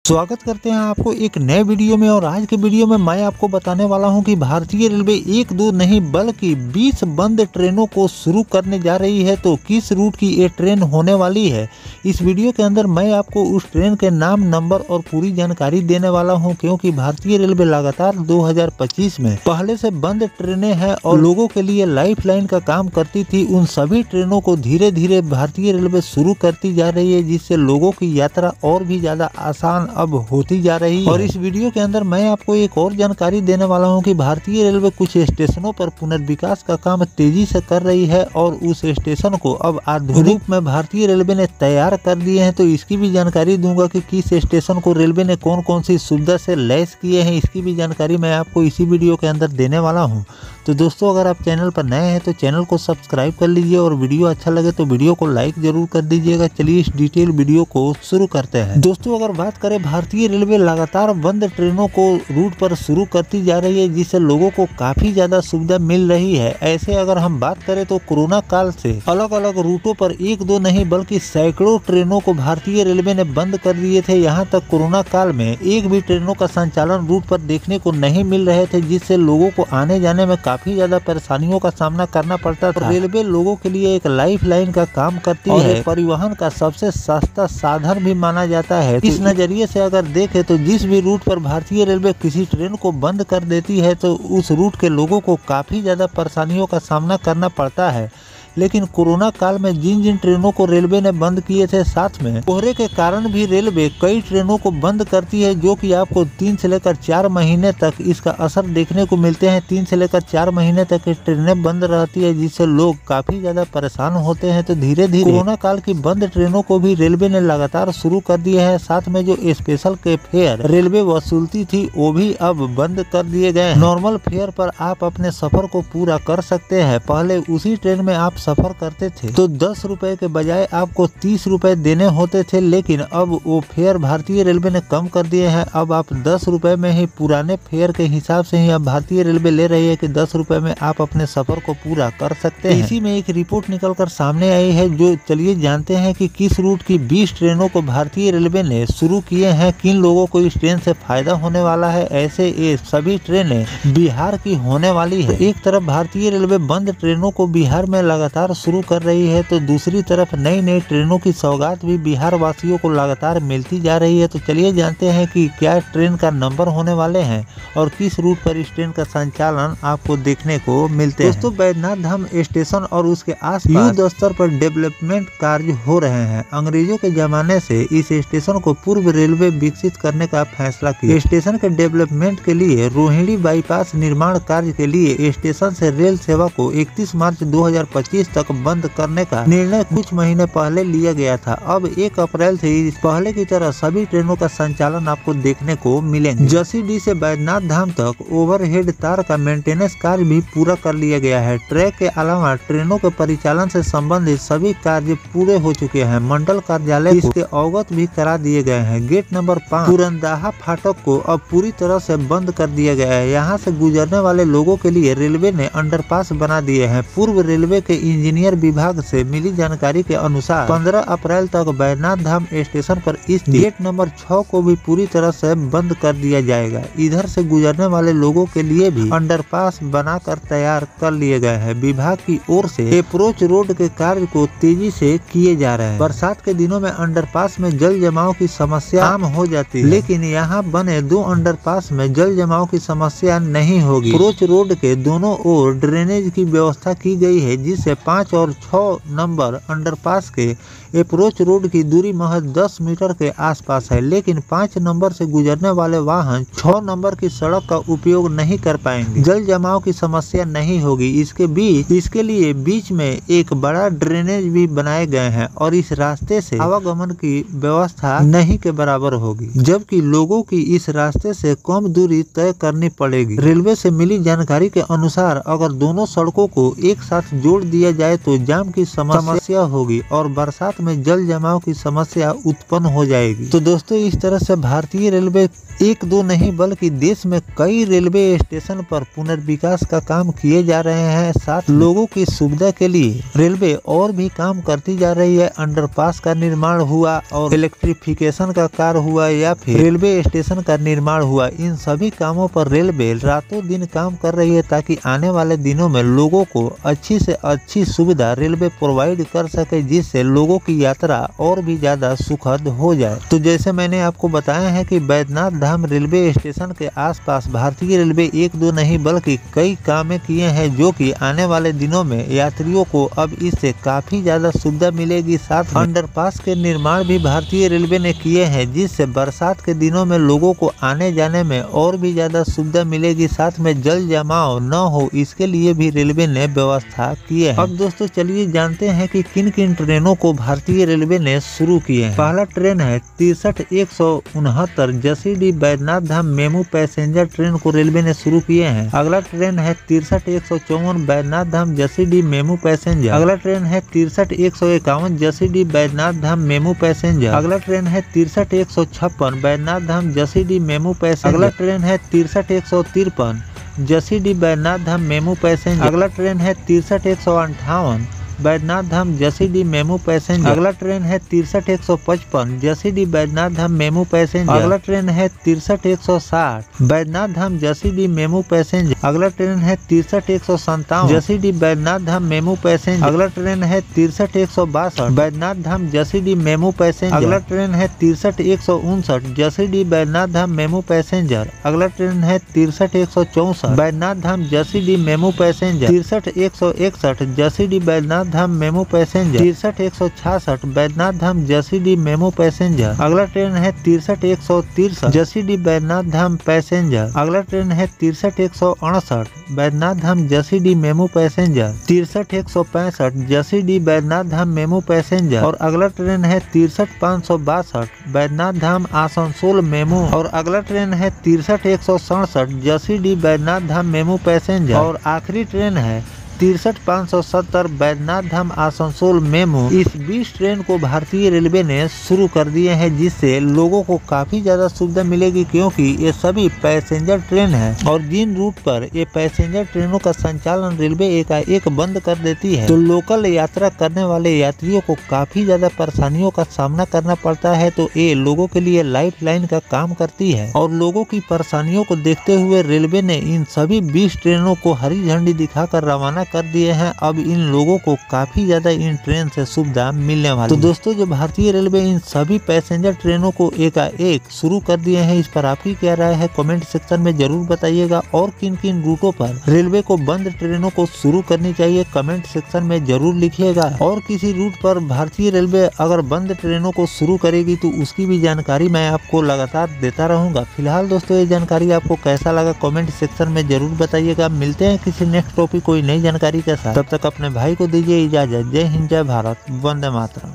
स्वागत करते हैं आपको एक नए वीडियो में। और आज के वीडियो में मैं आपको बताने वाला हूं कि भारतीय रेलवे एक दो नहीं बल्कि 20 बंद ट्रेनों को शुरू करने जा रही है। तो किस रूट की ये ट्रेन होने वाली है, इस वीडियो के अंदर मैं आपको उस ट्रेन के नाम, नंबर और पूरी जानकारी देने वाला हूं। क्योंकि भारतीय रेलवे लगातार 2025 में पहले से बंद ट्रेनें हैं और लोगों के लिए लाइफलाइन का काम करती थी, उन सभी ट्रेनों को धीरे धीरे भारतीय रेलवे शुरू करती जा रही है, जिससे लोगों की यात्रा और भी ज्यादा आसान अब होती जा रही है। और इस वीडियो के अंदर मैं आपको एक और जानकारी देने वाला हूं कि भारतीय रेलवे कुछ स्टेशनों पर पुनर्विकास का काम तेजी से कर रही है और उस स्टेशन को अब आधुनिक रूप में भारतीय रेलवे ने तैयार कर दिए हैं। तो इसकी भी जानकारी दूंगा कि किस स्टेशन को रेलवे ने कौन कौन सी सुविधा से लैस किए हैं, इसकी भी जानकारी मैं आपको इसी वीडियो के अंदर देने वाला हूँ। तो दोस्तों, अगर आप चैनल पर नए हैं तो चैनल को सब्सक्राइब कर लीजिए और वीडियो अच्छा लगे तो वीडियो को लाइक जरूर कर दीजिएगा। चलिए इस डिटेल वीडियो को शुरू करते हैं। दोस्तों, अगर बात करें, भारतीय रेलवे लगातार बंद ट्रेनों को रूट पर शुरू करती जा रही है, जिससे लोगों को काफी ज्यादा सुविधा मिल रही है। ऐसे अगर हम बात करें तो कोरोना काल से अलग अलग रूटों पर एक दो नहीं बल्कि सैकड़ों ट्रेनों को भारतीय रेलवे ने बंद कर दिए थे। यहाँ तक कोरोना काल में एक भी ट्रेनों का संचालन रूट पर देखने को नहीं मिल रहे थे, जिससे लोगों को आने जाने में काफी ज्यादा परेशानियों का सामना करना पड़ता था। रेलवे लोगों के लिए एक लाइफलाइन का काम करती है, परिवहन का सबसे सस्ता साधन भी माना जाता है। इस नजरिए से अगर देखें तो जिस भी रूट पर भारतीय रेलवे किसी ट्रेन को बंद कर देती है तो उस रूट के लोगों को काफी ज्यादा परेशानियों का सामना करना पड़ता है। लेकिन कोरोना काल में जिन जिन ट्रेनों को रेलवे ने बंद किए थे, साथ में कोहरे के कारण भी रेलवे कई ट्रेनों को बंद करती है, जो कि आपको 3 से लेकर 4 महीने तक इसका असर देखने को मिलते हैं। 3 से लेकर 4 महीने तक ये ट्रेनें बंद रहती है, जिससे लोग काफी ज्यादा परेशान होते हैं। तो धीरे धीरे कोरोना काल की बंद ट्रेनों को भी रेलवे ने लगातार शुरू कर दिया है। साथ में जो स्पेशल के फेयर रेलवे वसूलती थी वो भी अब बंद कर दिए गए हैं। नॉर्मल फेयर पर आप अपने सफर को पूरा कर सकते हैं। पहले उसी ट्रेन में आप सफर करते थे तो 10 रुपए के बजाय आपको 30 रुपए देने होते थे, लेकिन अब वो फेयर भारतीय रेलवे ने कम कर दिए हैं। अब आप 10 रुपए में ही, पुराने फेयर के हिसाब से ही अब भारतीय रेलवे ले रही है कि 10 रुपए में आप अपने सफर को पूरा कर सकते हैं। इसी में एक रिपोर्ट निकल कर सामने आई है, जो चलिए जानते हैं कि किस रूट की 20 ट्रेनों को भारतीय रेलवे ने शुरू किए हैं, किन लोगों को इस ट्रेन से फायदा होने वाला है। ऐसे ये सभी ट्रेनें बिहार की होने वाली है। एक तरफ भारतीय रेलवे बंद ट्रेनों को बिहार में लगातार शुरू कर रही है, तो दूसरी तरफ नई नई ट्रेनों की सौगात भी बिहार वासियों को लगातार मिलती जा रही है। तो चलिए जानते हैं कि क्या ट्रेन का नंबर होने वाले हैं और किस रूट पर इस ट्रेन का संचालन आपको देखने को मिलते हैं। दोस्तों, बैद्यनाथ धाम स्टेशन और उसके आसपास युद्ध स्तर पर डेवलपमेंट कार्य हो रहे हैं। अंग्रेजों के जमाने से इस स्टेशन को पूर्व रेलवे विकसित करने का फैसला किया। स्टेशन के डेवलपमेंट के लिए रोहिणी बाईपास निर्माण कार्य के लिए स्टेशन से रेल सेवा को 31 मार्च 2025 तक बंद करने का निर्णय कुछ महीने पहले लिया गया था। अब 1 अप्रैल से पहले की तरह सभी ट्रेनों का संचालन आपको देखने को मिलेंगे। जसीडीह से बैद्यनाथ धाम तक ओवरहेड तार का मेंटेनेंस कार्य भी पूरा कर लिया गया है। ट्रैक के अलावा ट्रेनों के परिचालन से संबंधित सभी कार्य पूरे हो चुके हैं। मंडल कार्यालय इसके अवगत भी करा दिए गए हैं। गेट नंबर 5 पुरंदाहा फाटक को अब पूरी तरह से बंद कर दिया गया है। यहाँ से गुजरने वाले लोगों के लिए रेलवे ने अंडरपास बना दिए हैं। पूर्व रेलवे के इंजीनियर विभाग से मिली जानकारी के अनुसार 15 अप्रैल तक बैद्यनाथ धाम स्टेशन पर इस गेट नंबर 6 को भी पूरी तरह से बंद कर दिया जाएगा। इधर से गुजरने वाले लोगों के लिए भी अंडरपास बनाकर तैयार कर लिए गए हैं। विभाग की ओर से अप्रोच रोड के कार्य को तेजी से किए जा रहे हैं। बरसात के दिनों में अंडरपास में जल जमाव की समस्या आम हो जाती है, लेकिन यहाँ बने 2 अंडरपास में जल जमाव की समस्या नहीं होगी। अप्रोच रोड के दोनों ओर ड्रेनेज की व्यवस्था की गई है, जिससे 5 और 6 नंबर अंडरपास के अप्रोच रोड की दूरी महज 10 मीटर के आसपास है। लेकिन 5 नंबर से गुजरने वाले वाहन 6 नंबर की सड़क का उपयोग नहीं कर पाएंगे। जल जमाव की समस्या नहीं होगी। इसके लिए बीच में एक बड़ा ड्रेनेज भी बनाए गए हैं और इस रास्ते से आवागमन की व्यवस्था नहीं के बराबर होगी, जबकि लोगों की इस रास्ते से कम दूरी तय करनी पड़ेगी। रेलवे से मिली जानकारी के अनुसार अगर दोनों सड़कों को एक साथ जोड़ दिया किया जाए तो जाम की समस्या होगी और बरसात में जल जमाव की समस्या उत्पन्न हो जाएगी। तो दोस्तों इस तरह से भारतीय रेलवे एक दो नहीं बल्कि देश में कई रेलवे स्टेशन पर पुनर्विकास का काम किए जा रहे हैं। साथ लोगों की सुविधा के लिए रेलवे और भी काम करती जा रही है। अंडरपास का निर्माण हुआ और इलेक्ट्रिफिकेशन का कार्य हुआ या फिर रेलवे स्टेशन का निर्माण हुआ, इन सभी कामों पर रेलवे रातों दिन काम कर रही है ताकि आने वाले दिनों में लोगों को अच्छी से अच्छी सुविधा रेलवे प्रोवाइड कर सके, जिससे लोगों की यात्रा और भी ज्यादा सुखद हो जाए। तो जैसे मैंने आपको बताया है कि बैद्यनाथ धाम रेलवे स्टेशन के आसपास भारतीय रेलवे एक दो नहीं बल्कि कई काम किए हैं, जो कि आने वाले दिनों में यात्रियों को अब इससे काफी ज्यादा सुविधा मिलेगी। साथ अंडरपास के निर्माण भी भारतीय रेलवे ने किए हैं, जिससे बरसात के दिनों में लोगों को आने जाने में और भी ज्यादा सुविधा मिलेगी। साथ में जल जमाव न हो इसके लिए भी रेलवे ने व्यवस्था किए हैं। अब दोस्तों चलिए जानते हैं कि किन किन ट्रेनों को भारतीय रेलवे ने शुरू किए हैं। पहला ट्रेन है 63-169 Jasidih Baidyanath Dham MEMU passenger train को रेलवे ने शुरू किए हैं। अगला ट्रेन है 63-154 बैद्यनाथ धाम जसीडीह मेमू पैसेंजर। अगला ट्रेन है 63-151 जसीडीह बैद्यनाथ धाम मेमू पैसेंजर। अगला ट्रेन है 63-156 बैद्यनाथ धाम जसीडीह मेमू पैसेंजर। अगला ट्रेन है 63-153 जसीडीह बैद्यनाथ धाम मेमू पैसेंजर। अगला ट्रेन है 63-158 बैद्यनाथ धाम जसीडीह मेमू पैसेंजर। अगला ट्रेन है 63-155 जसीडीह बैद्यनाथ धाम मेमू पैसेंजर। अगला ट्रेन है 63-160 बैद्यनाथ धाम जसीडीह मेमू पैसेंजर। अगला ट्रेन है 63-157 जसीडीह बैद्यनाथ धाम मेमू पैसेंजर। अगला ट्रेन है 63-162 बैद्यनाथ धाम जसीडीह मेमू पैसेंजर। अगला ट्रेन है 63-159 जसीडीह बैद्यनाथ धाम मेमू पैसेंजर। अगला ट्रेन है 63-164 Baidyanath Dham Jasidih MEMU passenger. 63-161 Jasidih Baidyanath Dham MEMU passenger. 63-166 Baidyanath Dham Jasidih MEMU passenger. अगला ट्रेन है 63-163 जसीडीह बैद्यनाथ धाम पैसेंजर। अगला ट्रेन है 63-168 Baidyanath Dham Jasidih MEMU passenger. 63-165 Jasidih Baidyanath Dham MEMU passenger. और अगला ट्रेन है 63-562 बैद्यनाथ धाम आसनसोल मेमू। और अगला ट्रेन है 63-167 जसीडीह बैद्यनाथ धाम मेमू पैसेंजर। और आखिरी ट्रेन है 63-570 बैद्यनाथ धाम आसनसोल मेमू। इस 20 ट्रेन को भारतीय रेलवे ने शुरू कर दिए हैं, जिससे लोगों को काफी ज्यादा सुविधा मिलेगी, क्योंकि ये सभी पैसेंजर ट्रेन हैं और जिन रूट पर ये पैसेंजर ट्रेनों का संचालन रेलवे एकाएक बंद कर देती है तो लोकल यात्रा करने वाले यात्रियों को काफी ज्यादा परेशानियों का सामना करना पड़ता है। तो ये लोगों के लिए लाइफ लाइन का काम करती है और लोगों की परेशानियों को देखते हुए रेलवे ने इन सभी 20 ट्रेनों को हरी झंडी दिखाकर रवाना कर दिए हैं। अब इन लोगों को काफी ज्यादा इन ट्रेन से सुविधा मिलने वाली। तो दोस्तों जो भारतीय रेलवे इन सभी पैसेंजर ट्रेनों को एकाएक शुरू कर दिए हैं, इस पर आपकी क्या राय है कमेंट सेक्शन में जरूर बताइएगा। और किन किन रूटों पर रेलवे को बंद ट्रेनों को शुरू करनी चाहिए कमेंट सेक्शन में जरूर लिखिएगा। और किसी रूट पर भारतीय रेलवे अगर बंद ट्रेनों को शुरू करेगी तो उसकी भी जानकारी मैं आपको लगातार देता रहूंगा। फिलहाल दोस्तों ये जानकारी आपको कैसा लगा कमेंट सेक्शन में जरूर बताइएगा। मिलते हैं किसी नेक्स्ट टॉपिक कोई नई जानकारी के साथ, तब तक अपने भाई को दीजिए इजाजत। जय हिंद, जय भारत, वंदे मातरम।